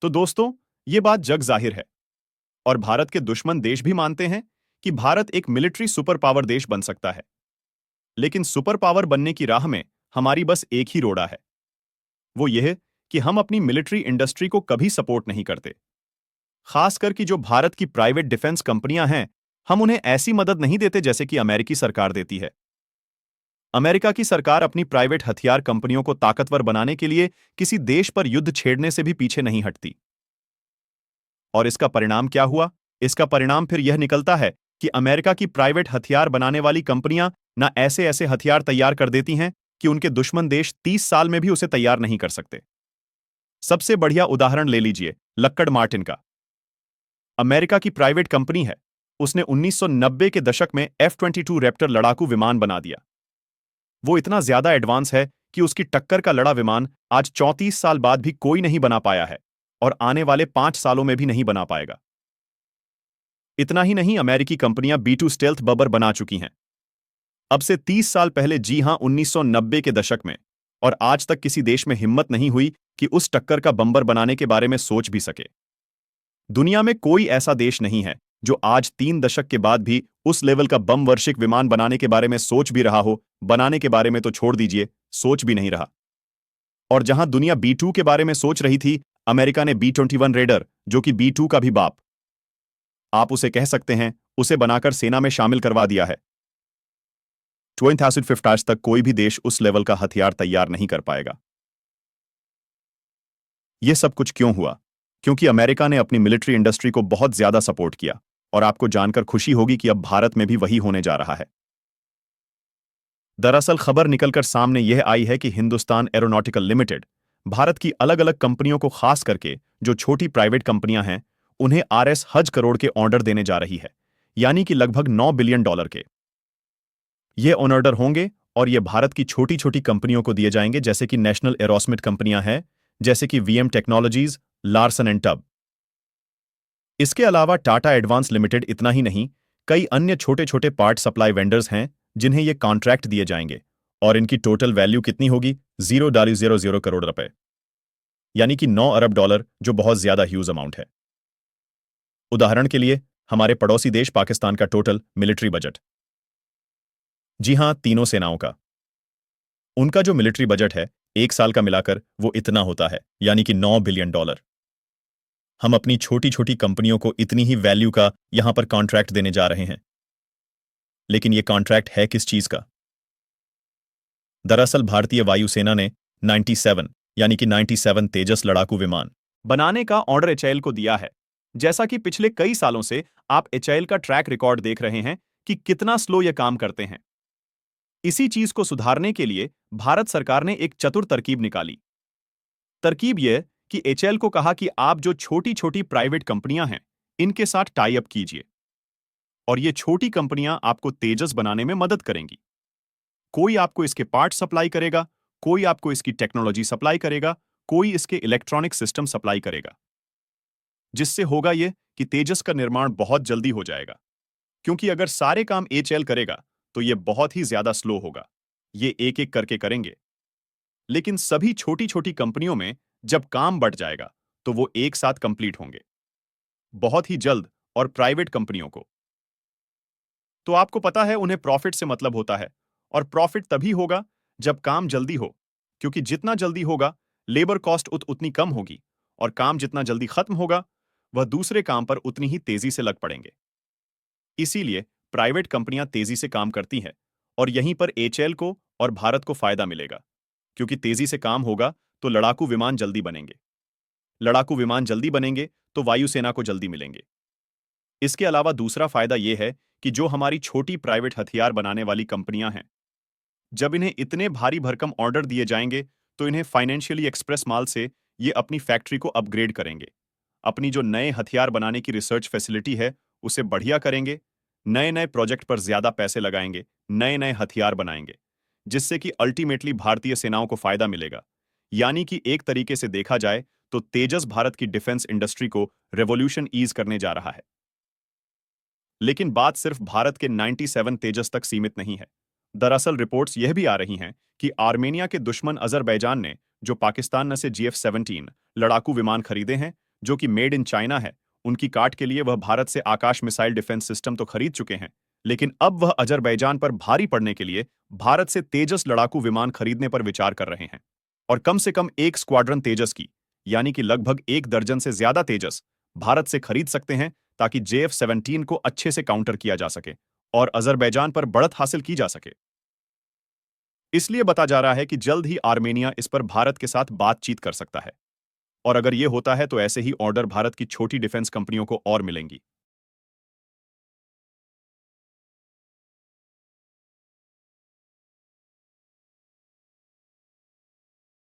तो दोस्तों, ये बात जग जाहिर है और भारत के दुश्मन देश भी मानते हैं कि भारत एक मिलिट्री सुपर पावर देश बन सकता है। लेकिन सुपर पावर बनने की राह में हमारी बस एक ही रोड़ा है। वो यह कि हम अपनी मिलिट्री इंडस्ट्री को कभी सपोर्ट नहीं करते। खासकर कि जो भारत की प्राइवेट डिफेंस कंपनियां हैं, हम उन्हें ऐसी मदद नहीं देते जैसे कि अमेरिकी सरकार देती है। अमेरिका की सरकार अपनी प्राइवेट हथियार कंपनियों को ताकतवर बनाने के लिए किसी देश पर युद्ध छेड़ने से भी पीछे नहीं हटती। और इसका परिणाम क्या हुआ? इसका परिणाम फिर यह निकलता है कि अमेरिका की प्राइवेट हथियार बनाने वाली कंपनियां ना ऐसे ऐसे हथियार तैयार कर देती हैं कि उनके दुश्मन देश 30 साल में भी उसे तैयार नहीं कर सकते। सबसे बढ़िया उदाहरण ले लीजिए लक्कड़ मार्टिन का। अमेरिका की प्राइवेट कंपनी है। उसने 1990 के दशक में F-22 रैप्टर लड़ाकू विमान बना दिया। वो इतना ज्यादा एडवांस है कि उसकी टक्कर का लड़ा विमान आज 34 साल बाद भी कोई नहीं बना पाया है और आने वाले 5 सालों में भी नहीं बना पाएगा। इतना ही नहीं, अमेरिकी कंपनियां B-2 स्टेल्थ बबर बना चुकी हैं। अब से 30 साल पहले, जी हां 1990 के दशक में, और आज तक किसी देश में हिम्मत नहीं हुई कि उस टक्कर का बम्बर बनाने के बारे में सोच भी सके। दुनिया में कोई ऐसा देश नहीं है जो आज 3 दशक के बाद भी उस लेवल का बम वर्षिक विमान बनाने के बारे में सोच भी रहा हो। बनाने के बारे में तो छोड़ दीजिए, सोच भी नहीं रहा। और जहां दुनिया B-2 के बारे में सोच रही थी, अमेरिका ने B-21 रेडर, जो कि B-2 का भी बाप आप उसे कह सकते हैं, उसे बनाकर सेना में शामिल करवा दिया है। 2050 आज तक कोई भी देश उस लेवल का हथियार तैयार नहीं कर पाएगा। यह सब कुछ क्यों हुआ? क्योंकि अमेरिका ने अपनी मिलिट्री इंडस्ट्री को बहुत ज्यादा सपोर्ट किया। और आपको जानकर खुशी होगी कि अब भारत में भी वही होने जा रहा है। दरअसल खबर निकलकर सामने यह आई है कि हिंदुस्तान एरोनॉटिकल लिमिटेड भारत की अलग अलग कंपनियों को, खास करके जो छोटी प्राइवेट कंपनियां हैं, उन्हें RS हज करोड़ के ऑर्डर देने जा रही है, यानी कि लगभग $9 बिलियन के। ये ऑर्डर होंगे और ये भारत की छोटी छोटी कंपनियों को दिए जाएंगे, जैसे कि नेशनल एरोस्मिथ कंपनियां हैं, जैसे कि VM technologies, Larsen and tub. इसके अलावा टाटा एडवांस लिमिटेड इतना ही नहीं, कई अन्य छोटे छोटे पार्ट सप्लाई वेंडर्स हैं जिन्हें ये कॉन्ट्रैक्ट दिए जाएंगे। और इनकी टोटल वैल्यू कितनी होगी? 0.00 करोड़ रुपए, यानी कि $9 अरब, जो बहुत ज्यादा ह्यूज अमाउंट है। उदाहरण के लिए, हमारे पड़ोसी देश पाकिस्तान का टोटल मिलिट्री बजट, जी हां, तीनों सेनाओं का, उनका जो मिलिट्री बजट है, एक साल का मिलाकर वो इतना होता है, यानी कि $9 बिलियन। हम अपनी छोटी छोटी कंपनियों को इतनी ही वैल्यू का यहां पर कॉन्ट्रैक्ट देने जा रहे हैं। लेकिन ये कॉन्ट्रैक्ट है किस चीज का? दरअसल भारतीय वायुसेना ने 97, यानी कि 97 तेजस लड़ाकू विमान बनाने का ऑर्डर HAL को दिया है। जैसा कि पिछले कई सालों से आप HAL का ट्रैक रिकॉर्ड देख रहे हैं कि कितना स्लो ये काम करते हैं। इसी चीज को सुधारने के लिए भारत सरकार ने एक चतुर तरकीब निकाली। तरकीब यह कि HAL को कहा कि आप जो छोटी छोटी प्राइवेट कंपनियां हैं, इनके साथ टाई अप कीजिए और ये छोटी कंपनियां आपको तेजस बनाने में मदद करेंगी। कोई आपको इसके पार्ट सप्लाई करेगा, कोई आपको इसकी टेक्नोलॉजी सप्लाई करेगा, कोई इसके इलेक्ट्रॉनिक सिस्टम सप्लाई करेगा। जिससे होगा यह कि तेजस का निर्माण बहुत जल्दी हो जाएगा। क्योंकि अगर सारे काम HAL करेगा तो यह बहुत ही ज्यादा स्लो होगा। ये एक एक करके करेंगे। लेकिन सभी छोटी छोटी कंपनियों में जब काम बढ़ जाएगा तो वो एक साथ कंप्लीट होंगे, बहुत ही जल्द। और प्राइवेट कंपनियों को तो आपको पता है, उन्हें प्रॉफिट से मतलब होता है। और प्रॉफिट तभी होगा जब काम जल्दी हो, क्योंकि जितना जल्दी होगा, लेबर कॉस्ट उतनी कम होगी, और काम जितना जल्दी खत्म होगा, वह दूसरे काम पर उतनी ही तेजी से लग पड़ेंगे। इसीलिए प्राइवेट कंपनियां तेजी से काम करती हैं और यहीं पर HAL को और भारत को फायदा मिलेगा। क्योंकि तेजी से काम होगा तो लड़ाकू विमान जल्दी बनेंगे, लड़ाकू विमान जल्दी बनेंगे तो वायुसेना को जल्दी मिलेंगे। इसके अलावा दूसरा फायदा यह है कि जो हमारी छोटी प्राइवेट हथियार बनाने वाली कंपनियां हैं, जब इन्हें इतने भारी भरकम ऑर्डर दिए जाएंगे तो इन्हें फाइनेंशियली एक्सप्रेस माल से ये अपनी फैक्ट्री को अपग्रेड करेंगे। अपनी जो नए हथियार बनाने की रिसर्च फैसिलिटी है, उसे बढ़िया करेंगे, नए नए प्रोजेक्ट पर ज्यादा पैसे लगाएंगे, नए नए हथियार बनाएंगे, जिससे कि अल्टीमेटली भारतीय सेनाओं को फायदा मिलेगा। यानी कि एक तरीके से देखा जाए तो तेजस भारत की डिफेंस इंडस्ट्री को रेवोल्यूशन ईज करने जा रहा है। लेकिन बात सिर्फ भारत के 97 तेजस तक सीमित नहीं है। दरअसल रिपोर्ट्स यह भी आ रही हैं कि आर्मेनिया के दुश्मन अजरबैजान ने जो पाकिस्तान से GF-17 लड़ाकू विमान खरीदे हैं, जो कि मेड इन चाइना है। उनकी काट के लिए वह भारत से आकाश मिसाइल डिफेंस सिस्टम तो खरीद चुके हैं, लेकिन अब वह अजरबैजान पर भारी पड़ने के लिए भारत से तेजस लड़ाकू विमान खरीदने पर विचार कर रहे हैं। और कम से कम एक स्क्वाड्रन तेजस की, यानी कि लगभग 1 दर्जन से ज्यादा तेजस भारत से खरीद सकते हैं, ताकि JF-17 को अच्छे से काउंटर किया जा सके और अजरबैजान पर बढ़त हासिल की जा सके। इसलिए बता जा रहा है कि जल्द ही आर्मेनिया इस पर भारत के साथ बातचीत कर सकता है। और अगर ये होता है तो ऐसे ही ऑर्डर भारत की छोटी डिफेंस कंपनियों को और मिलेंगी।